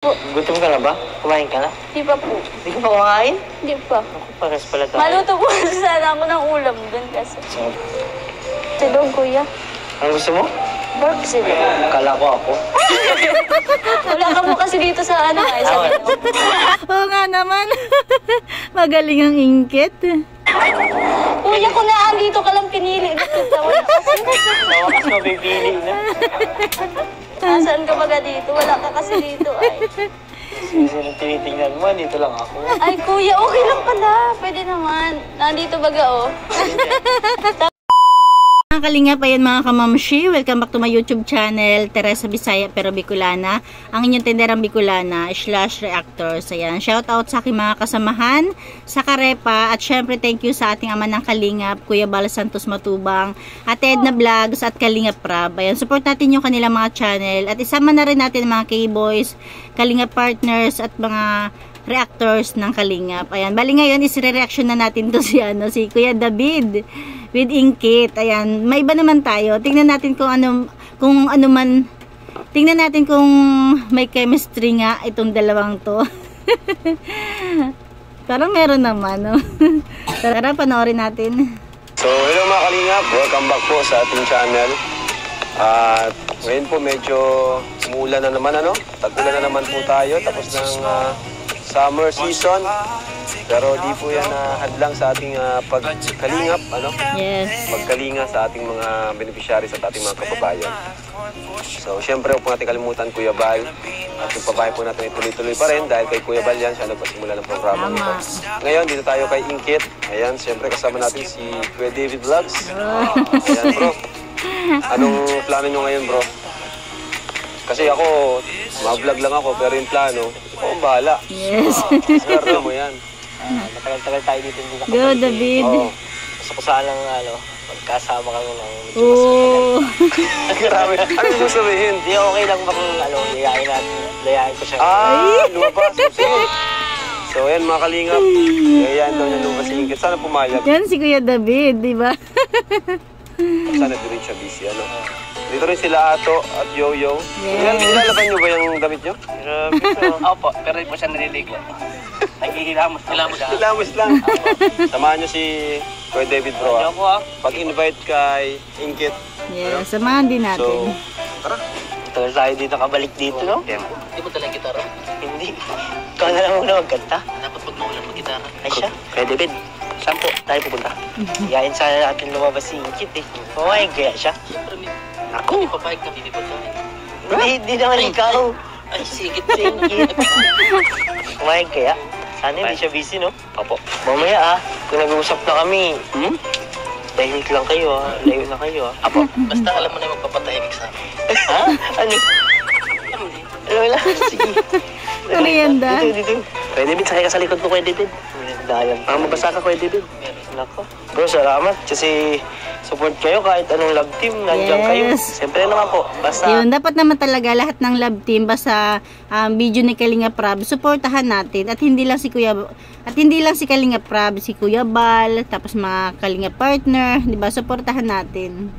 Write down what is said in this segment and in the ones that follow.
Gutom ka na ba? Kumain ka na? Di pa po. Hindi ka pa kumain? Di pa. Ako, pares pala tayo. Maluto po sana ako ng ulam dun kasi. Silog, kuya. Ano gusto mo? Pork silog. Kala ko ako. Wala ka po kasi dito sa ano ay sa menu. Oo nga naman. Magaling ang ingkit. Kuya, kung naandito ka lang pinili. Tawa kasi mapipili na. Nasaan ka baga dito? Wala ka kasi dito ay. Sinong tinitingnan mo? Dito lang ako. Ay, kuya, okay lang pala. Pwede naman. Nandito baga, oh. Mga kalingap, ayan mga kamamshi, welcome back to my YouTube channel, Teresa Bisaya pero Bicolana, ang inyong tenderang Bicolana / reactors. Ayan, shout out sa aking mga kasamahan sa Karepa at syempre thank you sa ating ama ng Kalingap, Kuya Bal Santos Matubang, Ate Edna Vlogs at Kalingap Prab. Ayan, support natin yung kanilang mga channel at isama na rin natin mga K-boys, Kalingap partners at mga reactors ng Kalingap. Ayan, bali ngayon is-reaction na natin to si Kuya David with Ingkit. Ayan, may iba naman tayo. Tingnan natin kung ano man. Tingnan natin kung may chemistry nga itong dalawang to. Parang meron naman, no? Tara, panoorin natin. So, hello mga Kalingap. Welcome back po sa ating channel. At ngayon po medyo umuulan na naman, ano? Tag-ulan na naman po tayo. Tapos ng summer season. Pero di po yan hadlang sa ating pagkalingap, ano? Yes. Pagkalinga sa ating mga beneficiaries at ating mga kababayan. So, syempre huwag po natin kalimutan Kuya Bal. At yung pabahay po natin ituloy-tuloy pa rin dahil kay Kuya Bal yan, siya nagpasimula ng programa nito. Ngayon, dito tayo kay Ingkit. Ayan, syempre kasama natin si Kuya David Vlogs. Ayan, bro. Anong plano nyo ngayon, bro? Kasi ako, mag-vlog lang ako, pero yung plano, ako ang bahala. Yes. Swerte mo yan. Matagal-tagal tayo dito. Go, David. Oo. Gusto ko sana magkasama kami ng medyo Oh. Grabe. Ano gusto sabihin? Hindi, okay lang ba kung layain ko siya. Lumabas. Sige. So, ayan mga Kalingap. Ayan daw niya lumabas si Ingkit. Sana pumayag. Yan si Kuya David, di ba? Sana di rin siya busy, ano? Dito rin sila Ato at Yo-Yo. Yes. Nilalaban niyo ba yung damit niyo? Grabe to. Opo, pero hindi po siya naliligo. Naghihilamos. Hilamos lang. Samahan niyo si Kuya David, bro. Hindi ako Pag-invite kay Ingkit. Yes, samahan din So, natin. tara. Tagal tayo dito, kabalik dito, no? Tempo. Hindi mo talagang gitara? Hindi. Ikaw na lang muna magkanta. Dapat pag maulan mag-gitara. Ay siya? Kaya David, saan po tayo pupunta? Iyain sana natin lumabas si Ingkit eh. Pumayag kaya siya? Ako? Hindi papayag ka, hindi pa tayo. Hindi naman ikaw. Ay, sigit si Ingkit. Pumayag kaya? Sana hindi siya busy, no? Opo. Mamaya kung nag-uusap na kami, tahimik lang kayo layo na kayo Apo. Basta alam mo na magpapatahimik sa amin. Ha? Ano? Alam lang, sige. Merienda. Dito. Kuya David, sakay ka sa likod ko, Kuya David. Dayan. Mabasa ka, Kuya David. Nako. Bro, salamat. Kasi support kayo kahit anong love team. Nandiyan kayo. Siyempre naman po. Basta... Yun, dapat naman talaga lahat ng love team basta video ni Kalingap Prab, supportahan natin. At hindi lang si Kalingap Prab, si Kuya Bal, tapos mga Kalingap partner, 'di ba? Supportahan natin.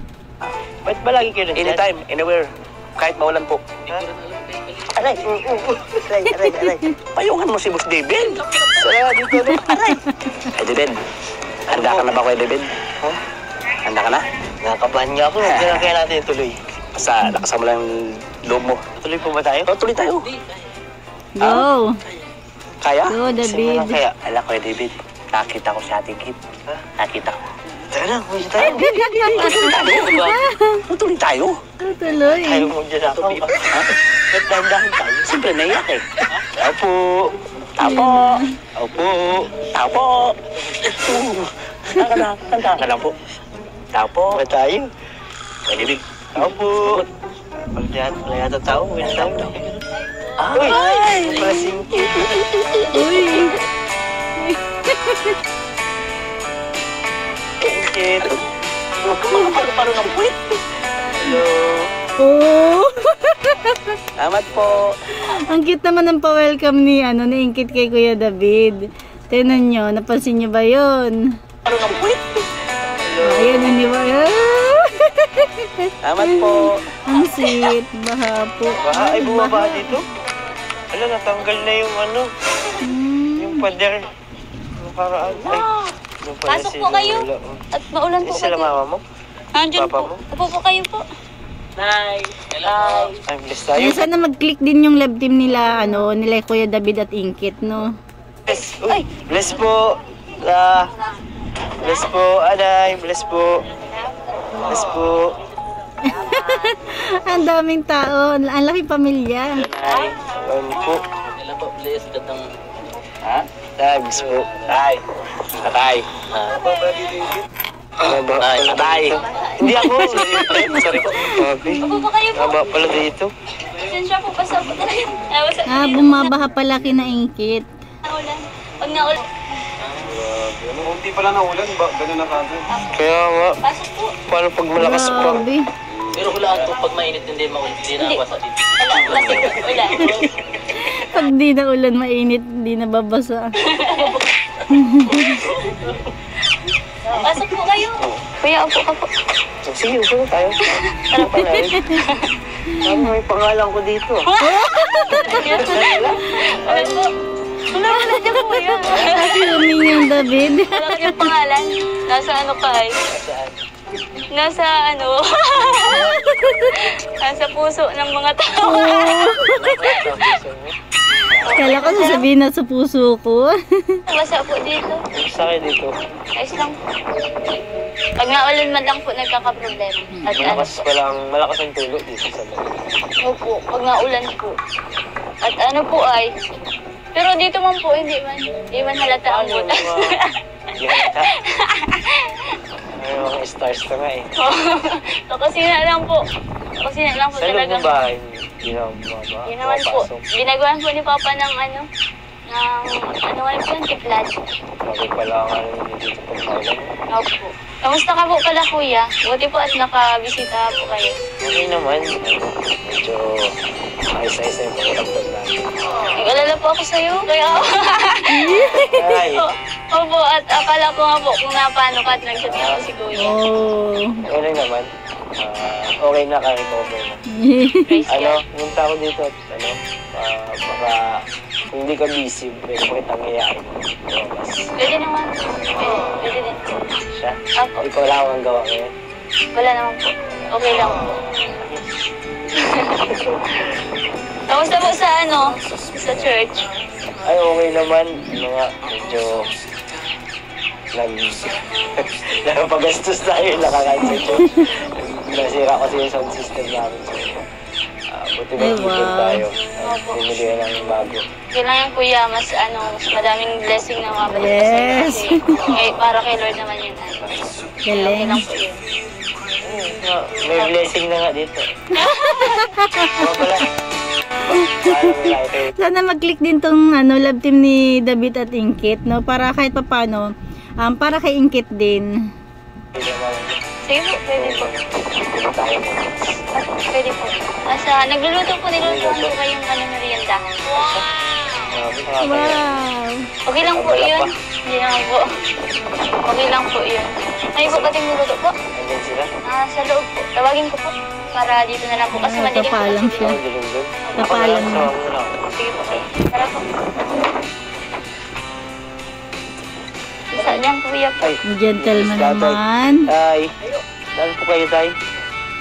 Ba't ba lagi kayo nandiyan? Anytime, anywhere. Kahit maulan po. Aray! Aray! Payungan mo si Boss David! Salamat dito. Aray! Ay, David. Handa ka na ba, Kuya David? Huh? Handa ka na? Nakakabahan nga ako. Kaya natin tuloy. Basta, lakasan mo lang yung loob mo. Tuloy po ba tayo? Tuloy tayo. Go! Kaya? Go, David. Kaya, alam ko, David. Nakita ko si Ate Kit. Nakita ko. Tara na, huwag tayo. Tuloy tayo. Tuloy. Tayo mo dyan ako. Ba't dahan-dahan tayo? Siyempre, naiyak eh. Tapo. Kanta ka lang po. Tapo. Ba tayo? Pwede. Tapo. Wala yata tao. Wala tao. Ay! Masingkit. Uy! Ingkit. Makapalo ng puwit. Hello. Oh! Salamat po. Ang cute naman ng pa-welcome ni Ingkit kay Kuya David. Tignan nyo, napansin nyo ba yun? Palo ng puwit. Hello. Ayun, hindi ba? Salamat po. Ang sweet. Baha po. Baha ay bumaba dito. Ano Wala, natanggal na yung ano. Yung pader. Nakaraan. Ay, yung pala Pasok si po kayo. Lola, oh. At maulan po Sila kayo. mama mo? Nandiyan Papa po. mo? Upo po kayo po. Nay. Ay, bless tayo. Ayun, sana mag-click din yung love team nila, nila Kuya David at Inkit, no? Bless. Uy, bless po. Bless po, Anay. Bless po. Bless po. Ang daming tao. Ang laking pamilya. Anay. Ano po? Kailan po, bless gatang... Ha? Tay, bless po. Tay. Tay. Tay. Hindi ako. Sorry po. Upo po kayo po. Haba pala dito. Sensya po, basta po tayo. Bumabaha pala kina Inkit. Naulan. Pag naulan. Kunti pala na ulan, gano'n na kagad. Kaya nga. Pasok po. Paano pag malakas pa? Grabe. Pero hulaan po, pag mainit hindi maulit, hindi na basa dito. Wala, kasi ulan. Pag di na ulan mainit, di na babasa. Pasok po kayo. Kuya, upo ka po. Sige, upo na tayo. Ano pa na rin? May pangalan ko dito. Wala po. Wala dyan po yan. Humingi yung David. Wala kanyang pangalan. Nasa ano ka ay? Nasa ano? Nasa puso ng mga tao. Kala ko sasabihin na sa puso ko. Basa po dito. Sa akin dito. Ayos lang po. Pag naulan man lang po nagkakaproblema. At ano? Malakas ang tulo dito sa loob. Opo, pag naulan po. At ano po ay, pero dito man po, hindi man halata ang butas. Hindi halata. Ay, mga stars na nga eh. Kusina lang po. Kusina lang po Sa loob talaga. ng bahay, hindi na bumaba. Yun naman po. Ginagawan po ni Papa ng ano nga yun, tiplad. Bagay pala ang ano dito pagkailan. Opo. Kamusta ka po pala, kuya? Buti po at nakabisita po kayo. Okay naman. Medyo ayos-ayos na yung pakiramdam natin. Nag-alala po ako sa'yo, kaya Ay, Opo, at akala ko nga po kung napano ka at nag-chat nga po si kuya. Oh. okay naman. Okay na, ka-recover na. Praise God. Ano, punta ako dito at baka kung hindi ka busy, pwede mo kitang iyakin. Pwede naman. Pwede din. Siya? Opo. Ikaw lang ang gawa ngayon. Wala naman po. Okay lang po. Kamusta po sa sa church? Ay, okay naman. Ano nga, medyo nagpagastos tayo, nakakancel church. Nasira kasi yung sound system namin. So, buti Ay, ba wow. tayo. Opo. Bumili ka ng bago. Kailangan kuya, mas madaming blessing na mabalik Yes. sa iyo. Kasi, para kay Lord naman yun. Okay Galing. lang po yun. May blessing na nga dito. Mga pala. Parang lighter. Sana mag-click din tong love team ni David at Inkit, no? Para kahit papano, para kay Inkit din. Sige po, pwede po. Pwede po. Nagluluto po, nilulutuan po kayong merienda. Wow! Okay lang po yun. Hindi naman po. Okay lang po yun. Ay po kating luluto po. Andyan sila. Sa loob po. Tawagin ko po. Para dito na lang po. Kasi madilim po. Kapalang siya. Ang dilim doon. Kapalang Ako na. lang. Sige po. Tara po. Isa dyan kuya po. Ay, Gentleman naman. Tay. Saan po kayo, Tay?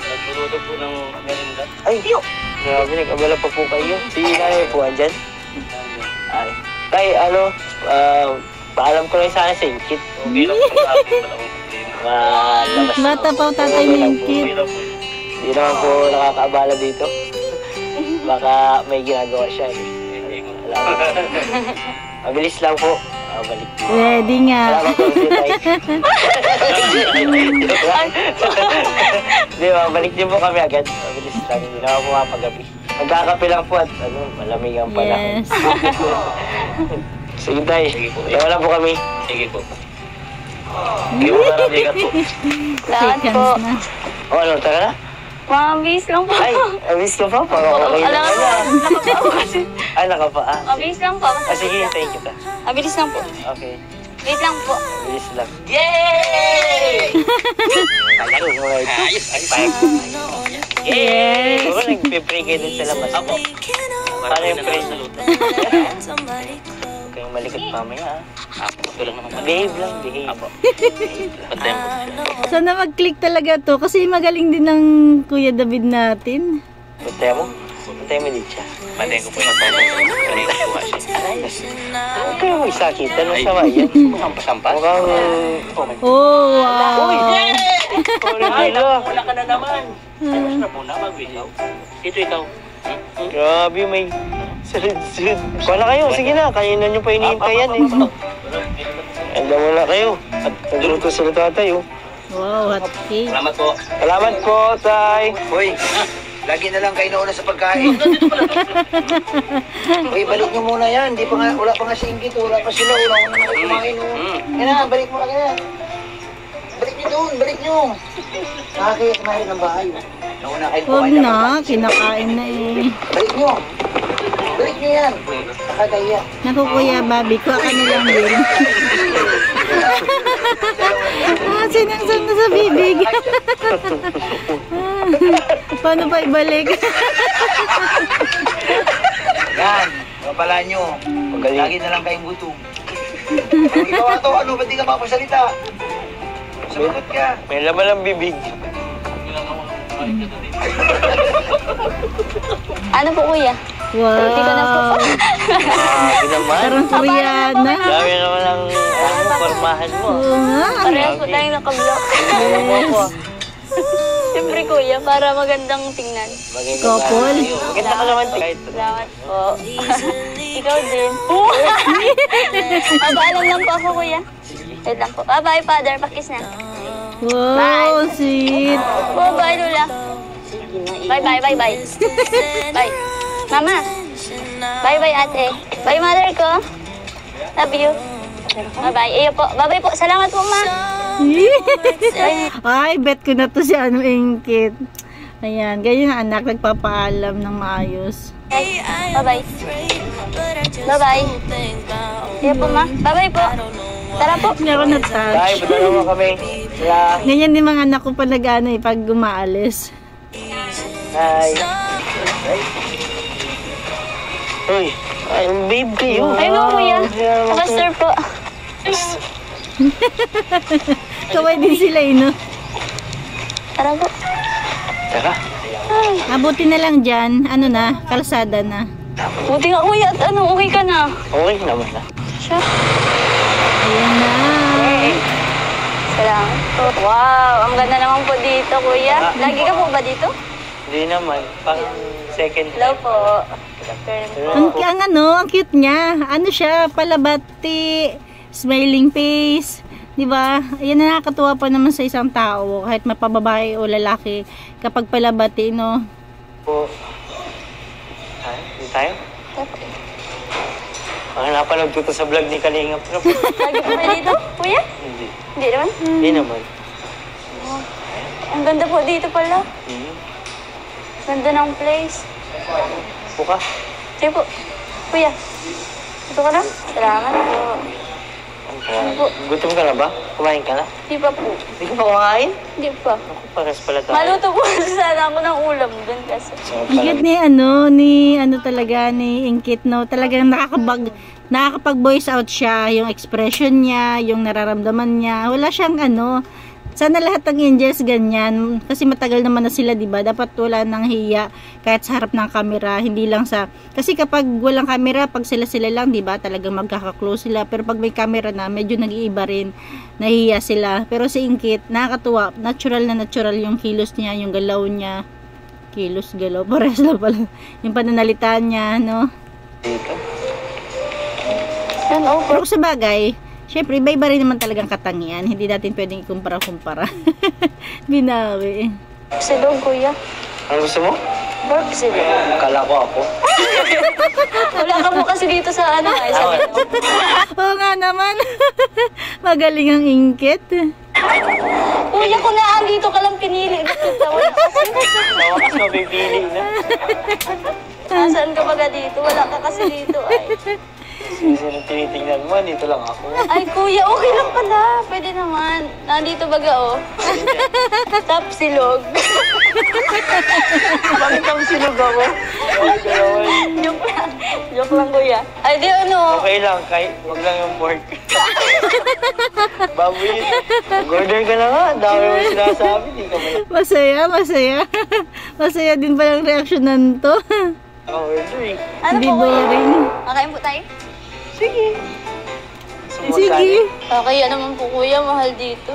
Nagluto po ng merinda. Ay, grabe, nag-abala pa po kayo. Si Nanay po andyan. Ay. Tay, paalam ko lang sana sa Inkit. Okay lang po sa akin, wala akong problema. Malabas. Bata pa o tatay ni Inkit. Okay lang po. Hindi naman po nakakaabala dito. Baka may ginagawa siya. Mabilis lang po. Balik. Ready nga. Salamat po si Tay. Di ba, balik din po kami agad. Mabilis lang. Hindi naman po mapagabi. Magkakape lang po at malamig ang panahon. Yes. Sige, Tay. Sige po. Wala po kami. Sige po. Sige po, narabigat po. Salamat po. Seconds na. Ano, tara na? Mabilis lang po. Ay, miss ko pa. Parang okay Alam naman ko, na. nakapao kasi. Ay, nakapaa. Mabilis lang po. Sige, thank you ta. Mabilis lang po. Okay. Wait lang po. Bilis lang. Yay! Kaya mo nga ito. Ayos, ayos. Yay! Yes. Siguro nagpipray kayo dun sa labas. Ako. Paano yung friend? Huwag kayong malikot mamaya, ha? Ito lang naman. Behave lang, behave. Apo. Pantayan ko siya. Sana mag-click talaga to kasi magaling din ng Kuya David natin. Puntayan mo? Puntayan mo dito siya. Pantayan ko po yung photo. Kanina kuha siya. Huwag kayong magsakit. Anong sama yan? Mukhang pasampas. Mukhang... Oh, wow. Wala ka na naman. Ay, mas na muna mag-video. Ito ikaw. Grabe, may sunod-sunod. Kuha na kayo, sige na. Kanina nyo pa hinihintay yan eh. Alam mo na kayo. At nagluto sila tatay oh. Wow, hot cake. Salamat po. Salamat po, tay. Hoy, lagi na lang kayo nauna sa pagkain. Hoy, balik nyo muna yan. Wala pa nga si Ingrid. Wala pa sila. Wala ko na kayo kumain. Yan na, balik mo lang yan. Balik nyo doon, balik nyo. Nakakit ng bahay. Nauna kayo Huwag kumain. na, kinakain na eh. Balik nyo. Balik nyo yan. Nakakaya. Naku Kuya Bobby, kuha ka na lang din. Sinangsang na sa bibig. Paano ba ibalik? Yan, mapala nyo. Lagi na lang kayong gutom. Ikaw ato, ano, ba't di ka mapasalita? Sumagot ka. May laman ng bibig. Ano po, kuya? Wow. Hindi ko na po. Grabe naman. Parang Koreana. Grabe naman ang formahan mo. Oo nga. Parehas po tayong nakablock. Siyempre, kuya, para magandang tingnan. Couple. Maganda ka naman. Kahit Salamat po. Ikaw din. Paalam lang po ako, kuya. Wait lang po. Bye-bye, father. Pakis na. Wow, sweet. Bye-bye, Lula. Bye-bye, bye-bye. Bye. Mama. Bye-bye, ate. Bye, mother ko. Love you. Bye-bye. Iyo po. Bye-bye po. Salamat po, ma. Ay, bet ko na to si ano, Ingkit. Ayan, ganyan ang anak, nagpapaalam ng maayos. Bye-bye. Bye-bye. Iyo po, ma. Bye-bye po. Tara po. Hindi ako tay, na-touch. punta naman kami. Sila. Ganyan din mga anak ko pa nag-ano eh, pag gumaalis. Hi. Uy, ay, babe kayo. Ay mo, kuya. Pastor po. Kaway din sila eh, no? Tara po. Tara. Abuti na lang dyan, ano na, kalsada na. Buti nga, kuya. At ano, okay ka na? Okay naman na. Siya. Ayan na. Salamat po. Wow, ang ganda naman po dito, kuya. Lagi ka po ba dito? Hindi naman. Pang second. Hello po. Ang cute niya. Ano siya, palabati, smiling face. Di ba? Yan na nakakatuwa pa naman sa isang tao, kahit mapababae o lalaki, kapag palabati, no? Po. Tayo? Hindi tayo? Ang napanood ko to sa vlog ni Kalingap. Lagi po ba dito, kuya? Hindi. Hindi naman. Hindi naman. Ang ganda po dito pala. Ganda ng place. Buka. Sige po. Kuya. Ito ka na? Salamat po. Gutom ka na ba? Kumain ka na? Hindi pa po. Hindi ka pa kumakain? Hindi pa. Ako, pares pala tayo. Maluto po sana ako ng ulam dun kasi. Ingkit ni talaga, ni Ingkit, no? Talagang nakakapag-voice out siya, yung expression niya, yung nararamdaman niya. Wala siyang sana lahat ng angels ganyan, kasi matagal naman na sila, 'di ba? Dapat wala nang hiya kahit sa harap ng camera, hindi lang kasi kapag walang camera, pag sila lang, 'di ba? Talagang magkaka-close sila, pero pag may camera na, medyo nag-iiba rin, nahihiya sila. Pero si Ingkit, nakakatuwa, natural na natural yung kilos niya, yung galaw niya. Galaw, pares na pala. Yung pananalita niya, no? Dito. Pero sa bagay, syempre, iba-iba rin naman talagang katangian. Hindi natin pwedeng ikumpara-kumpara. Binawi. Silog, kuya. Ano gusto mo? Pork silog. Kala ko ako. Wala ka po kasi dito sa ay sabi mo. Oo nga naman. Magaling ang Ingkit. Kuya, kung naandito ka lang pinili. Wala kasi. Tawa kasi mabibili na. Nasaan ka baga dito? Wala ka kasi dito ay. Kasi nung tinitingnan mo, dito lang ako. Ay, kuya, okay lang pala. Pwede naman. Nandito baga, oh. Tap silog. Bakit ang sinog ako? Joke lang. Joke lang, kuya. Ay, di ano. Okay lang, kahit wag lang yung pork. Baboy, mag-order ka na nga. Dami mo sinasabi, di ka ba? Masaya, masaya. Masaya din ba yung reaksyonan to? Order eh. Ano Hindi po, kuya? boring. Kakain po tayo? Sige. Sige. Kaya naman po, kuya. Mahal dito.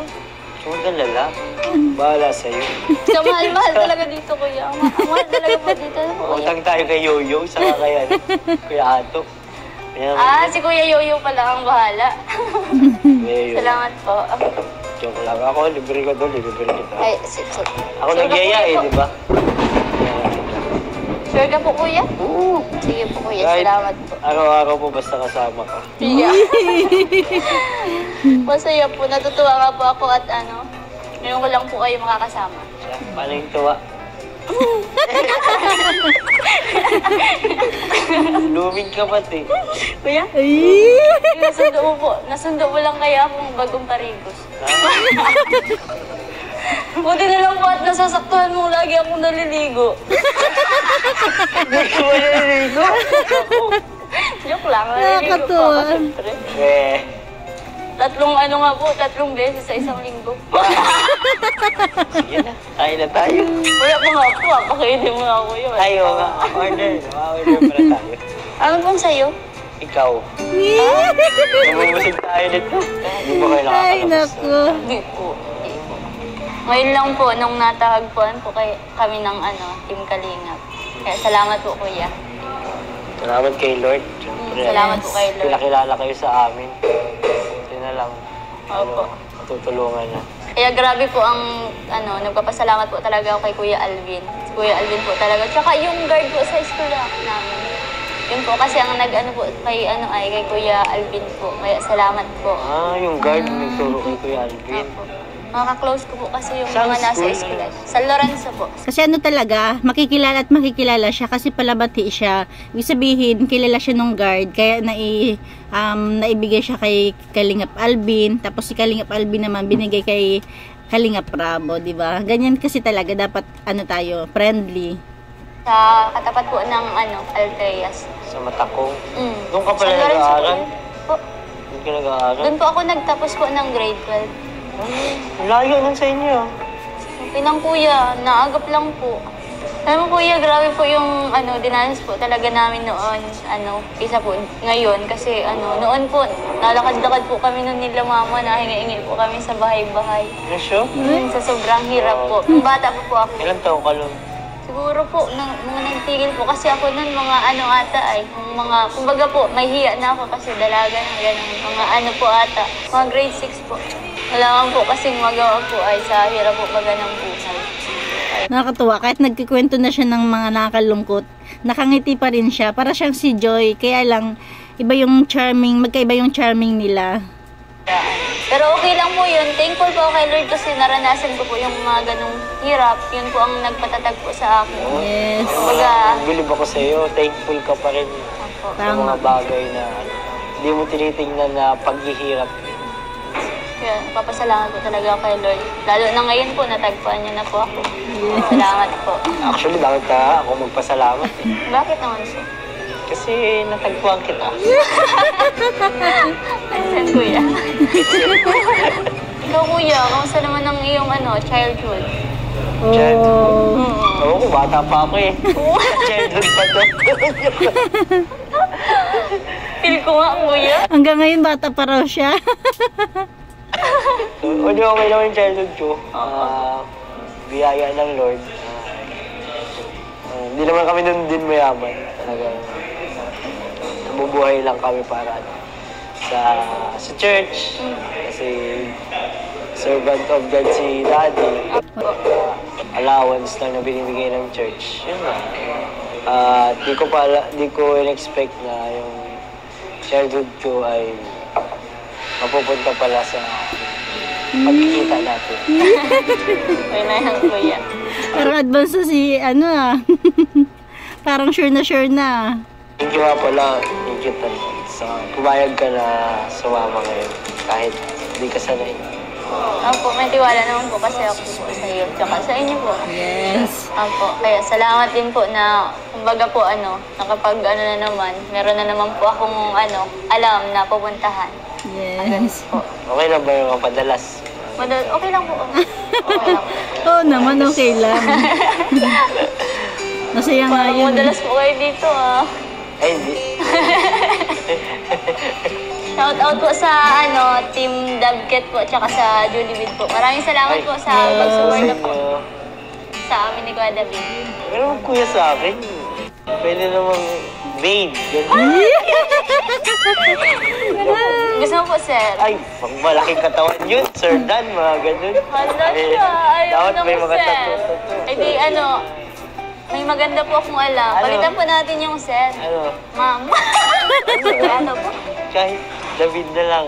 Huwag kang lala. Bahala sa'yo. So, mahal talaga dito, kuya. Mahal talaga po dito. Ano po, kuya? Utang tayo kay Yoyo, saka kaya Kuya Ato. Si Kuya Yoyo pala ang bahala. Yoyo. Salamat po. Joke lang. Ako, libre ko doon, libre kita. Ay, sit. Ako nagyaya eh, di ba? Sure ka po, kuya? Oo. Sige po, kuya. Kahit Salamat po. araw-araw po basta kasama ka. Yeah. Masaya po. Natutuwa nga po ako at ngayon ko lang po kayo makakasama. Paano yung tuwa? Luming ka pati. Kuya? Ay! Nasundo mo po. Nasundo mo lang kaya akong bagong parigos. Buti na lang po at nasasaktuhan mo lagi akong naliligo. Hindi ko maliligo. Joke lang. Naliligo po ako, Nakakatuwa. syempre. Tatlong beses sa isang linggo. Sige na, kain na tayo. Kuya po nga po, pakainin mo nga kuya. Ayaw nga, order. Ma-order pala tayo. Ano pong sa'yo? Ikaw. Mabumusig tayo dito. Hindi ba kayo Ay, nakakalabas? naku. Hindi po. Ngayon lang po, nung natahagpuan po kami ng Team Kalingap. Kaya salamat po, kuya. Salamat kay Lord. Siyempre, Salamat po kay Lord. pinakilala kayo sa amin. Ito na lang. Opo. Matutulungan na. Kaya grabe po ang, nagpapasalamat po talaga ako kay Kuya Alvin. Si Kuya Alvin po talaga. Tsaka yung guard po sa school namin. Yun po kasi ang kay Kuya Alvin po. Kaya salamat po. Yung guard nagturo kay Kuya Alvin. Opo. Mga ka-close ko po kasi yung Saan mga nasa school? school. San Lorenzo po. Kasi talaga, makikilala at makikilala siya kasi palabati siya. Ibig sabihin, kilala siya nung guard. Kaya naibigay siya kay Kalingap Alvin. Tapos si Kalingap Alvin naman binigay kay Kalingap Rabo, di ba? Ganyan kasi talaga dapat tayo, friendly. Sa katapat po ng Alteas. Sa Matakong. Mm. Doon ka pala San Lorenzo nag-aaral? Po. Doon ka nag-aaral? Doon po ako nagtapos po ng grade 12. Layo nun sa inyo. Pinang kuya, naagap lang po. Alam mo kuya, grabe po yung dinanas po talaga namin noon. Isa po ngayon kasi noon po, nalakad-lakad po kami nun nila mama, nahingi-ingil po kami sa bahay-bahay. Nasyo? Sa sobrang hirap po. Nung bata po ako. Ilang taon ka nun? Siguro po, mga nagtigil po kasi ako nun, mga kumbaga po, may hiya na ako kasi dalaga na gano'n. Mga po ata, mga grade 6 po. Wala po kasing magawa po ay sa hirap po baga ng buhay. Nakakatuwa, kahit nagkikwento na siya ng mga nakakalungkot, nakangiti pa rin siya. Para siyang si Joy, kaya lang, magkaiba yung charming nila. Pero okay lang po yun. Thankful po ako kay Lord kasi naranasan ko po yung mga ganong hirap. Yun po ang nagpatatag po sa akin. Yes. Bilib ako sa iyo, thankful ka pa rin sa mga bagay na hindi mo tinitingnan na paghihirap. Kaya papasalamat po talaga ako kay Lord. Lalo na ngayon po, natagpuan niyo na po ako. Salamat po. Actually, bakit ka ako magpasalamat eh? Bakit naman siya? Kasi natagpuan kita. Saan kuya? Ikaw kuya, kamusta naman ang iyong childhood? Childhood? Oo, kung bata pa ako eh. Childhood pa to. Feel ko nga kuya. Hanggang ngayon, bata pa raw siya. Hindi okay naman yung childhood ko. Biyaya ng Lord. Hindi naman kami nun din mayaman. Talagang nabubuhay lang kami para sa church. Kasi servant of God si Daddy. Allowance lang na binibigay ng church. Yun na. Di ko in-expect na yung childhood ko ay mapupunta pala sa pagkikita natin. Ay na yan kuya. Parang advance na si, parang sure na. Thank you nga pala, thank you talaga. Pumayag ka na sumama ngayon kahit hindi ka sanay. Opo, may tiwala naman po kasi ako po sa iyo. Tsaka sa inyo po. Yes. Opo, kaya salamat din po na, kumbaga po nakapag na naman, meron na naman po akong alam na pupuntahan. Yes. Po. Okay lang ba yung padalas? Okay lang po. Okay lang po. Oo naman, okay lang. Masaya nga Parang yun. madalas po kayo dito Ay, hindi. Shout out po sa Team Dabket po tsaka sa Julibid po. Maraming salamat po sa pag-support po sa amin ni Kuya David. Pero kuya sa akin, pwede namang babe. Gusto mo po, sir? Ay, pag malaking katawan yun, Sir Dan, mga ganun. Hala siya. Ayaw Dapat na may po, mga sir. tattoo. Eh di, may maganda po akong alam. Palitan po natin yung sir. Ano? Ma'am. Ano po? Kahit David na lang.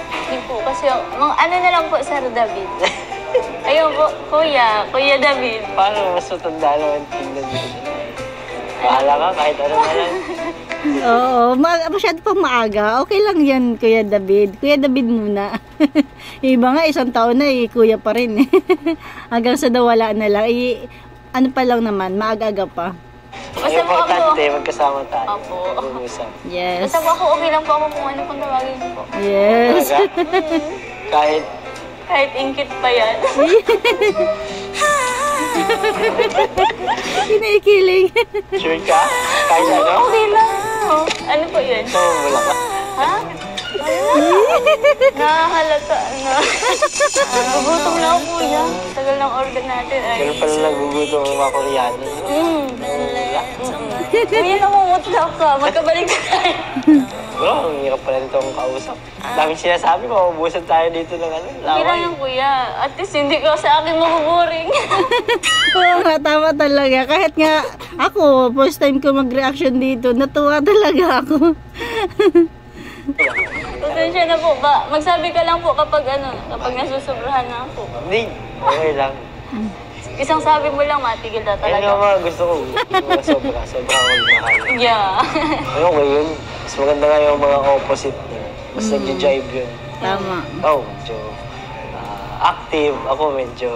Hindi po, kasi ano na lang po, Sir David. Ayun po, Kuya David. Paano mas matanda naman tingnan dito? Bahala ka, kahit ano na lang. Oo, masyado pang maaga. Okay lang yan, Kuya David. Kuya David muna. Yung iba nga, 1 taon na kuya pa rin. Hanggang sa nawala na lang. Ano pa lang naman, maaga-aga pa. Basta Ang po ako. importante, magkasama tayo. Opo. Mag-usap. Yes. Basta po ako, okay lang po ako kung ano pong tawagin niyo po. Yes. Kahit Kahit ingkit pa yan. Kinikilig. sure ka? Kahit ano? Okay lang. Ano po yun? So, wala ka. Ha? Nakahalata na. Gugutom na ako, kuya. Tagal ng order natin. Ganun pala nagugutom ang mga Koreano. Kuya, namumutla ka. Magkabalik ka tayo. Bro, ang hirap pala nito akong kausap. Daming sinasabi, maubusan tayo dito ng Okay lang laway. yan, kuya. At least hindi ka sa akin mabuboring. Oo nga, tama talaga. Kahit nga ako, first time ko mag-reaction dito, natuwa talaga ako. Pasensya na po ba? Magsabi ka lang po kapag nasusobrahan na ako. Hindi, okay lang. Isang sabi mo lang, matigil na Ayun nga talaga. mga gusto ko. Yung mga sobra akong mahal. Yeah. Ano ko yun? Mas maganda nga yung mga opposite niya. Mas nag-jive yun. Tama. Oh, medyo active. Ako medyo,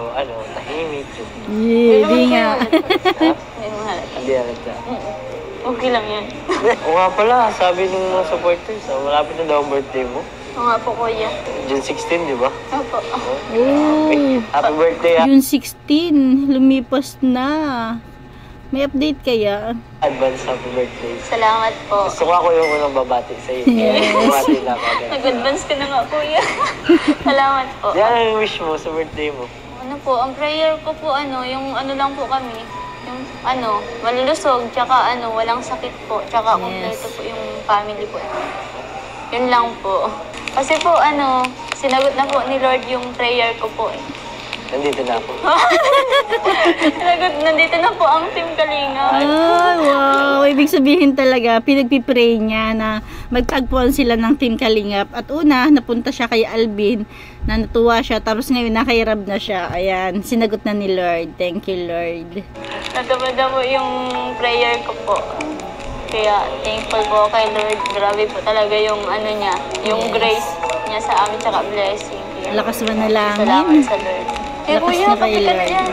tahimik. Hindi nga. Hindi mo halata. Hindi halata. Okay lang yan. O nga pala, sabi ng mga supporters, malapit na daw ang birthday mo. Oo nga po, kuya. June 16, di ba? Opo. Oh, Happy birthday, June 16, lumipas na. May update kaya? advance happy birthday. Salamat po. Gusto ko ako yung unang babati sa iyo. Bumati na ako agad. Nag-advance ka na nga, kuya. Salamat po. Yan ang wish mo sa birthday mo. Ano po, ang prayer ko po, yung lang po kami. Yung malulusog, tsaka walang sakit po. Tsaka kompleto po yung family po. Yun lang po. Kasi po, sinagot na po ni Lord yung prayer ko po eh. Nandito na ako. Nandito na po ang Team Kalinga. Ay, wow. Ibig sabihin talaga, pinagpipray niya na magtagpuan sila ng Team Kalingap. At una, napunta siya kay Alvin, na natuwa siya. Tapos ngayon, nakairab na siya. Ayan, sinagot na ni Lord. Thank you, Lord. Natupad na po yung prayer ko po. Kaya thankful po kay Lord. Grabe po talaga yung niya, yung grace niya sa amin, tsaka blessing. Kaya, Lakas manalangin. salamat sa Lord. Eh, Lakas kuya, na kay kape ka na Lord. yan.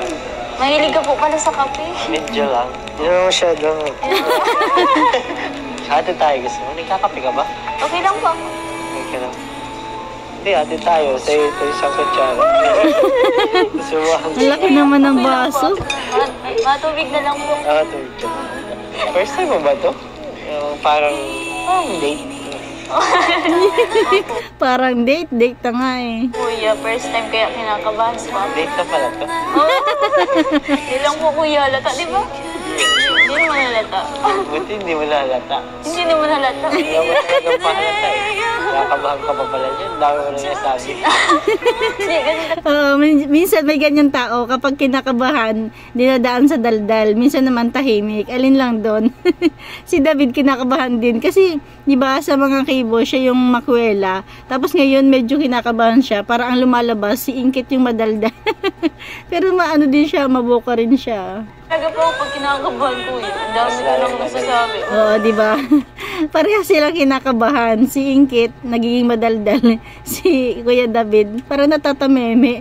Mahilig ka po pala sa kape. Medyo lang. Hindi naman masyado. Ate tayo gusto mo. Nagkakape ka ba? Okay lang po. Okay lang. Hindi, ate tayo. Sa'yo ito isang kutsara. Gusto mo ang Ang laki naman ng baso. Matubig na lang po. nakatulog ka. First time mo ba to? Yung parang date. Parang date na nga eh. Kuya, first time kaya kinakabahan sa kape. Date na pala to. Hindi lang po kuya halata, di ba? Hindi naman halata. Buti hindi mo nalata. Hindi naman halata. Hindi ako talagang pahalata eh. Nakakabahan ka pa pala dyan. Dami mo na nasabi. Hindi, kasi Minsan may ganyan tao, kapag kinakabahan, dinadaan sa daldal. Minsan naman tahimik. Alin lang doon? Si David kinakabahan din. Kasi, di ba, sa mga kibo, siya yung makwela. Tapos ngayon, medyo kinakabahan siya. Para ang lumalabas, si Ingkit yung madaldal. Pero maano din siya, maboka rin siya. Talaga po pag kinakabahan ko yun. Ang dami ko lang nasasabi. Oo, di ba? Parehas silang kinakabahan. Si Ingkit, nagiging madaldal. Si Kuya David, parang natatameme.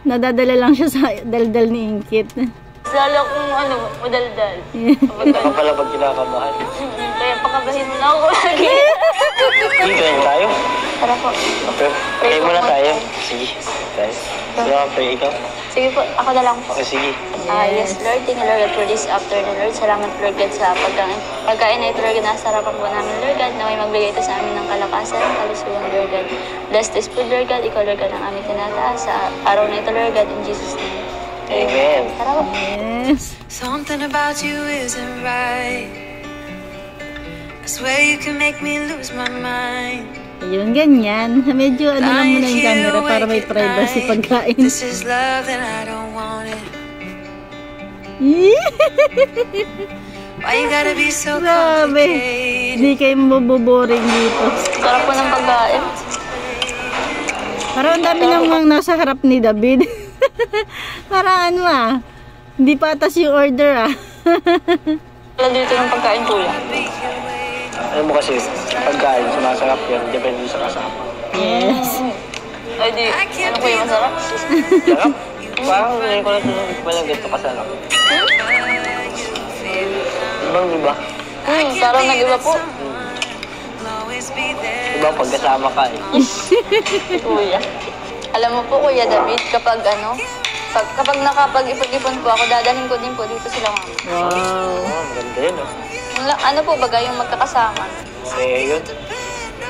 Nadadala lang siya sa daldal ni Ingkit. Lalo kung madaldal. Baka pala pag kinakabahan. Kaya pakabahin mo na ako lagi. Hindi kayo tayo. Tara po. Okay. Pray muna tayo. Sige. Guys. Sige, pray ikaw. Sige po, ako na lang po. Okay, sige. Yes, Lord. Thank you, Lord God, for this afternoon, Lord. Salamat, Lord God, sa pagkain na ito, Lord God. Nasa harapan po namin, Lord God, na may magbigay ito sa amin ng kalakasan, kalusugan, Lord God. Bless this food, Lord God. Ikaw, Lord God, ang aming tinataas sa araw na ito, Lord God, in Jesus' name. Amen. Tara po. Yes. Something about you isn't right. I swear you can make me lose my mind. Ayun, ganyan. Medyo ano lang muna yung camera para may privacy pagkain. This is love and I don't want it. Why you gotta be so Grabe. complicated? Hindi kayo maboboring dito. Sarap po ng pagkain. Parang ang dami namang nasa harap ni David. Parang ano hindi patas yung order Wala dito ng pagkain, kuya. Alam mo kasi, pagkain, sumasarap yan. Depende sa kasama. Yes. Ay, di. Ano kuya, masarap? Sarap. Parang ngayon ko lang ito. Walang ganito kasarap. Ibang iba. Parang nag-iba po. Iba pagkasama ka eh. Kuya. Alam mo po, Kuya David, kapag kapag nakapag-ipon-ipon po ako, dadalhin ko din po dito sila mama. Wow. Maganda yun oh. Ano po baga yung magkakasama? Eh, yun.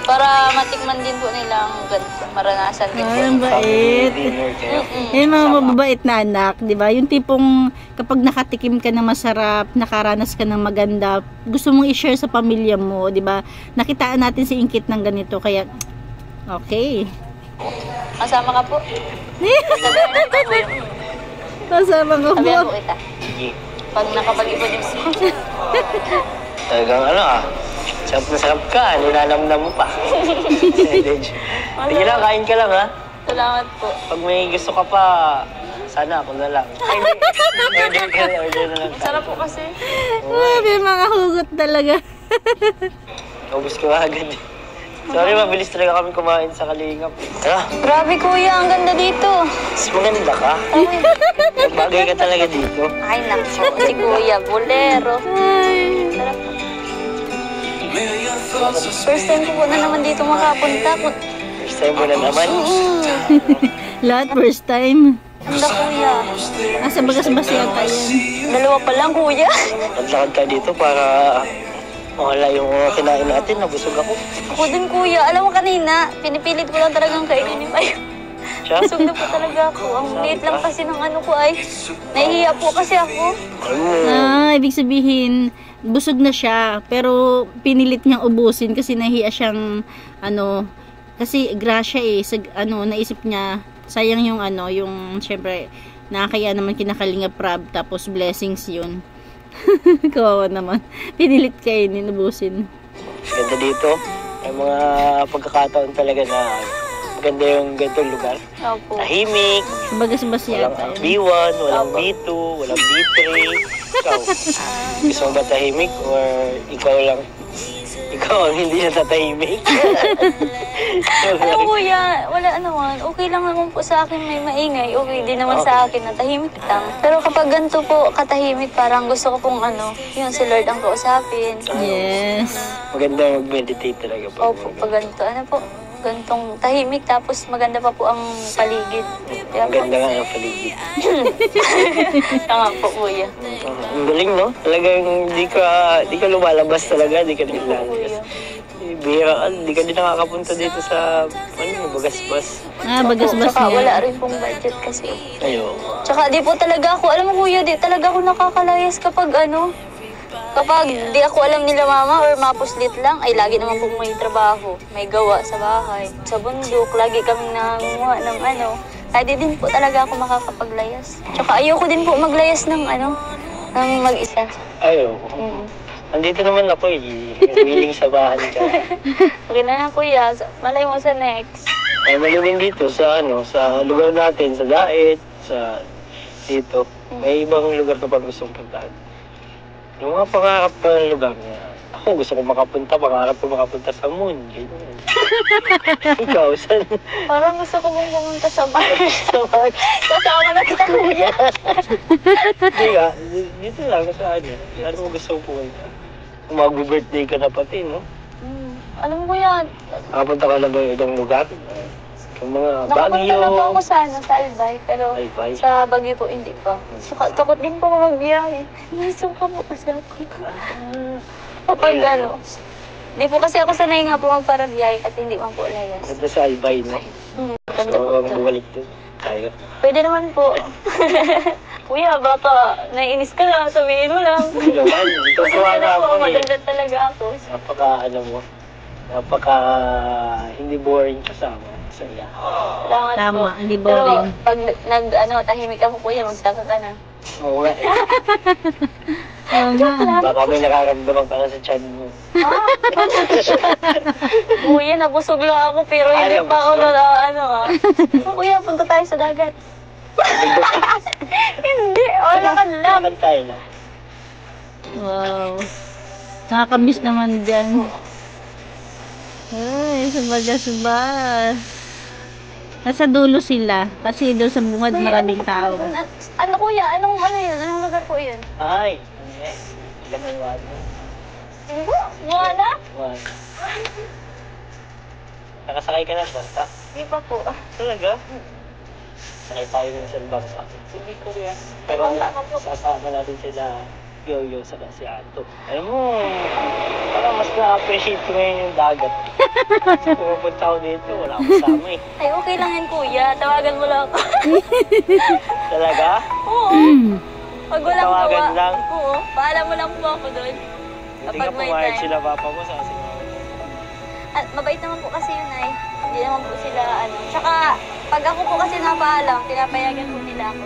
Para matikman din po nilang ganito, maranasan din po. Ang bait. Dinner kayo. Eh, mga mababait na anak, di ba? Yung tipong kapag nakatikim ka ng masarap, nakaranas ka ng maganda, gusto mong i-share sa pamilya mo, di ba? Nakitaan natin si Ingkit ng ganito, kaya okay. Kasama ka po? Kasama ka Sabihan po po. kita. Sige. Pag nakapag-ipon-ipon. Talagang sarap na sarap ka. Nilalamdam mo pa. Sige lang, kain ka lang ha. Salamat po. Pag may gusto ka pa, sana ako na lang. Ay, hindi. Order na lang tayo. Sarap po kasi. Grabe, mga hugot talaga. Ubus ko agad. Sorry, mabilis talaga kami kumain sa Kalingap. Tara, Grabe kuya, ang ganda dito. mas maganda ka. Bagay ka talaga dito. Ay, nako. Si kuya, bolero. Sarap po. First time ko po na naman dito makapunta. First time mo na naman. Lahat first time. Ganda kuya. Sa bagas-bas yata yan. Dalawa pa lang kuya. Naglakad ka dito para mawala yung kinain natin. Nabusog ako. Ako din kuya. Alam mo kanina, pinipilit ko lang talagang kainin yung ayo. Siya? Busog na po talaga ako. Ang liit lang kasi ng ano ko ay. Nahihiya po kasi ako. Ibig sabihin, busog na siya, pero pinilit niyang ubusin kasi nahiya siyang, kasi grasya naisip niya, sayang yung yung, syempre, nakakaya naman kinakalinga prab, tapos blessings yun. Kawawa naman. Pinilit kainin, ubusin. Ganda dito. May mga pagkakataon talaga na maganda yung ganitong lugar. Opo. Tahimik. Sa bagas-bas Walang yata yun. B1, walang B2, walang B3. Ikaw, gusto mo ba tahimik or ikaw lang? Ikaw ang hindi natatahimik? Alam mo kuya, wala naman. Okay lang naman po sa akin may maingay. Okay din naman sa akin na tahimik lang. Pero kapag ganito po katahimik, parang gusto ko pong yun si Lord ang kausapin. Yes. Maganda mag-meditate talaga. Opo, pag ganito. Ano po? Gantong tahimik, tapos maganda pa po ang paligid. Kaya po, Maganda nga ang paligid. tanga po kuya. Ang galing, no? Talagang di ka lumalabas talaga, di ka nilalabas. Bihira ka, di ka din nakakapunta dito sa, bagas-bas. Bagas-bas Tsaka wala niya. rin pong budget kasi. Ayo. Tsaka di po talaga ako, alam mo kuya, di talaga ako nakakalayas kapag kapag di ako alam nila mama or mapuslit lang, ay lagi naman po may trabaho, may gawa sa bahay, sa bundok, lagi kaming nangunguha ng Kaya di din po talaga ako makakapaglayas. Tsaka ayoko din po maglayas ng ng mag-isa. Ayo. Andito naman ako willing sa bahay ka. Okay na kuya, malay mo sa next. Ay, malumin dito sa sa lugar natin, sa Daet, sa dito. May ibang lugar ka pa gustong puntahan. Yung mga pangarap pa ng lugar niya. Ako gusto ko pangarap ko makapunta sa moon. Ganyan. Ikaw, saan? Parang gusto ko mong pumunta sa Mars. Kasama na kita, kuya. Hindi ka, dito lang sa ano. Ano mo gusto ko pumunta? Kung mag-birthday ka na pati, no? Alam mo yan. Nakapunta ka na ba yung ibang lugar? Yung mga Nakapunta na po ako Baguio. sa Albay, pero Albay? sa Baguio po hindi pa. Takot din po magbiyahe. Nasuka po kasi ako. Kapag ano. Hindi po kasi ako sanay nga po magparabiyahe at hindi man po layas. Ganda sa Albay, no? Ganda po. So, bumalik din tayo. Pwede naman po. Kuya, baka naiinis ka na, sabihin mo lang. Hindi naman, tutuwa na ako eh. Maganda talaga ako. Napaka hindi boring kasama. Saya. Salamat Tama, po. hindi boring. Pero pag tahimik ako kuya, magtaka ka na. Oo nga eh. Oo nga. Baka may nakaramdaman ka na sa tiyan mo. Kuya, nabusog lang ako pero hindi Ay, pa ako na Kuya, punta tayo sa dagat. Hindi, wala ka lang. Lakad tayo na. Wow. Nakakamiss naman dyan. Ay, subas. Nasa dulo sila. Kasi doon sa bungad maraming tao. Ano kuya? Anong yun? Anong lugar po yun? Ay! Ilang buwan. Buwana? Buwan. Nakasakay ka na sa basta? Hindi pa po. Talaga? Sakay tayo ng isang bangka. Hindi ko yan. Pero sasama natin sila Yo-Yo sa si Ato. Alam mo, parang mas na-appreciate ko ngayon yung dagat. Kasi pumunta ako dito, wala akong kasama eh. Ay, okay lang yan kuya. Tawagan mo lang ako. Talaga? Oo. Pag walang Tawagan gawa. lang? Oo. Paalam mo lang po ako doon. Hindi Kapag ka may pumayag time. sila papa mo sa kasi. At mabait naman po kasi yun ay. Hindi naman po sila Tsaka, pag ako po kasi napaalam, pinapayagan po nila ako.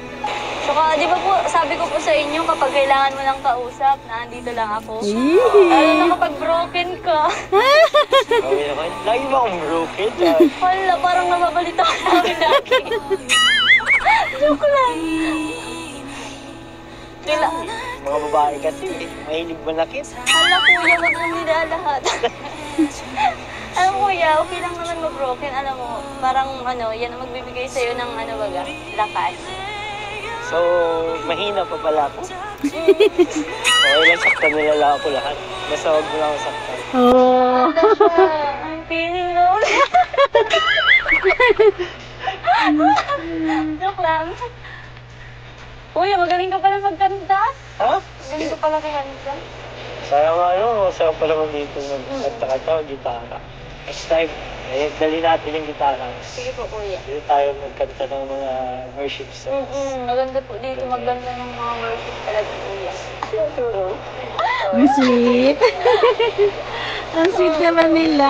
Tsaka, di ba po, sabi ko po sa inyo, kapag kailangan mo ng kausap, na andito lang ako. Lalo na kapag broken ka. Okay naman. Lagi ba akong broken? Wala, parang nababalita ka namin lagi. Joke lang. Mga babae kasi, mahilig manakit. Hala kuya, wag lang nila lahat. Alam mo kuya, okay lang naman mag-broken. Alam mo, parang yan ang magbibigay sa'yo ng baga, lakas. So, mahina pa pala ako. Okay lang, saktan nila lang ako lahat. Basta huwag mo lang ako saktan. Oh. I'm feeling lonely. Joke lang. Kuya, magaling ka pala magkanta. Ha? Magaling ka pala kanta. Sayang sayang pa naman dito nagkakatawa, gitara. Next time, dali natin yung gitara. Sige po kuya. Dito tayo magkanta ng mga worship songs. Maganda po dito, maganda ng mga worship talaga kuya. Ang sweet. Ang sweet naman nila.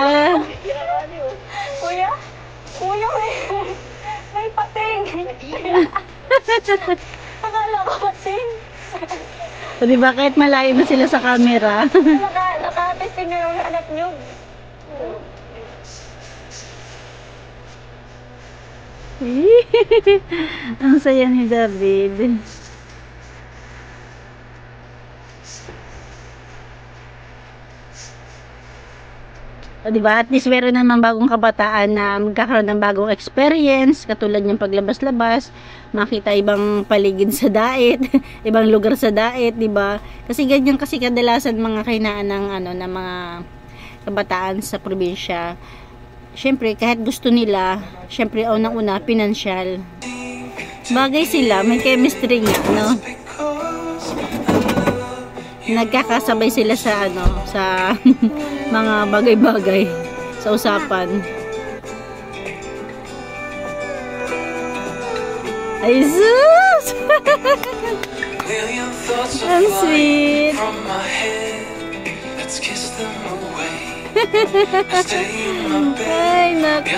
Kuya? Kuya, may pating. Akala ko pating. O diba kahit malayo na sila sa camera. Naka-testing na yung anak niyo. Ang saya ni David. O diba, at least meron naman bagong kabataan na magkakaroon ng bagong experience, katulad yung paglabas-labas, makita ibang paligid sa daet, ibang lugar sa daet, diba? Kasi ganyan kasi kadalasan mga kahinaan ng mga kabataan sa probinsya. Siyempre, kahit gusto nila, siyempre, unang-una, pinansyal. Bagay sila, may chemistry nga, no? Nagkakasabay sila sa, sa mga bagay-bagay sa usapan. Ay, sus! Ang sweet! Ay, nako.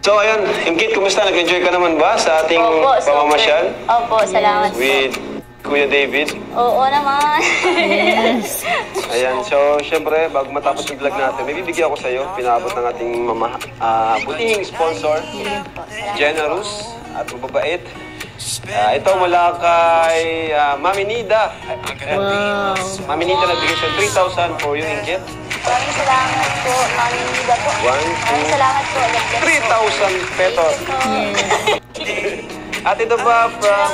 So, ayun, Ingkit, kumusta? Nag-enjoy ka naman ba sa ating pamamasyal? Opo, salamat po. With Kuya David? Oo naman. Yes. Ayan, so, syempre, bago matapos yung vlog natin, may bibigyan ako sa'yo. Pinaabot ng ating buting sponsor, generous at mababait. Ito mula kay Mami Nida. Wow. Mami Nida nagbigay siya 3,000 for yung inggit. Maraming salamat po, Mami Nida po. Maraming salamat po. 3,000 pesos. Yes. At ito pa from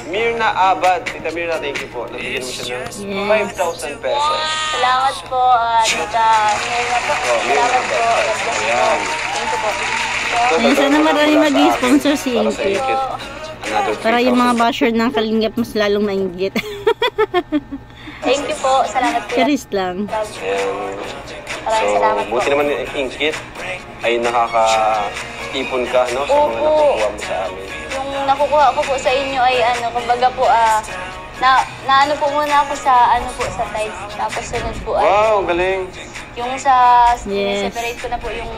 Mirna Abad. Tita Mirna, thank you po. Nabigyan mo siya ng 5,000 pesos. Salamat po, Tita Mirna po. Salamat po. Ayan. Thank you po. Ayan, sana marami mag-sponsor si Para sa Inggit. inggit. Another Para yung mga 3,000. basher ng Kalingap mas lalong mainggit. Thank you po. Salamat po. Charis lang. Ayan. Maraming salamat So, po. buti naman yung inggit ay nakaka-ipon ka, no? Sa mga Opo. nakukuha mo sa amin. Yung nakukuha ko po sa inyo ay kumbaga po, na ano po muna ako sa, sa tides. Tapos sunod po ay, Wow, galing. yung sa, Yes. separate ko na po yung,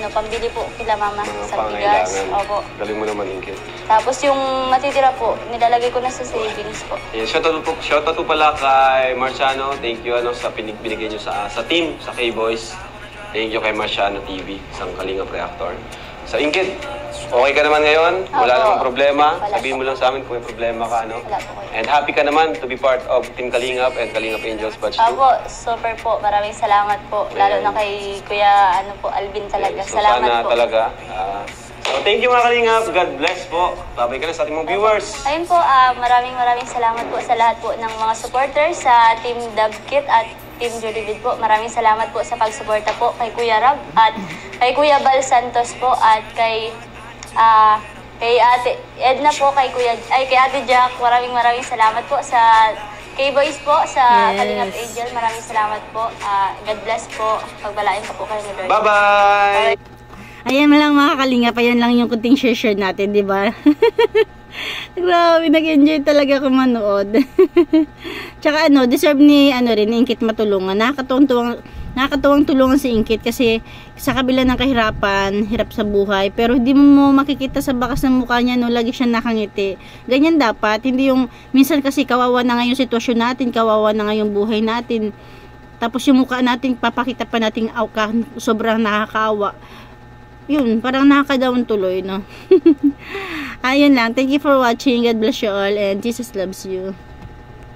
pambili po kila mama Mga sa bigas. pangailangan. Opo. Galing mo naman, inggit. Tapos yung matitira po, nilalagay ko na sa savings po. Yeah, shoutout po pala kay Marciano. Thank you sa binigay nyo sa team, sa K-Boys. Thank you kay Marciano TV, isang Kalingap reactor. Sa Inggit, okay ka naman ngayon? Wala Opo. namang problema? Wala Sabihin mo lang sa amin kung may problema ka, Wala po kayo. And happy ka naman to be part of Team Kalingap and Kalingap Angels Batch 2. Opo, super po. Maraming salamat po. Lalo na kay Kuya Alvin talaga. So Salamat sana po. talaga. So thank you mga Kalingap. God bless po. Babay ka na sa ating mga viewers. Ayun po, maraming salamat po sa lahat po ng mga supporters sa Team Dabkit at Team Jollibee po. Maraming salamat po sa pagsuporta po kay Kuya Rab at kay Kuya Bal Santos po at kay Ate Edna po, kay Ate Jack. Maraming salamat po sa K-Boys po, sa Yes. Kalingap Angel. Maraming salamat po. God bless po. Pagpalain pa po kayo ni Lord. Bye-bye! Ayan lang mga Kalingap, ayan lang yung kunting share natin, di ba? Grabe, nag-enjoy talaga ako manood. Tsaka deserve ni Inggit matulungan. Nakakatuwang tulungan si Inggit kasi sa kabila ng kahirapan, hirap sa buhay, pero hindi mo makikita sa bakas ng mukha niya, lagi siya nakangiti. Ganyan dapat, hindi yung minsan kasi kawawa na nga yung sitwasyon natin, kawawa na nga yung buhay natin. Tapos yung mukha natin, papakita pa natin sobrang nakakaawa. Yun, parang nakaka-down tuloy, no? Ayun lang. Thank you for watching. God bless you all and Jesus loves you.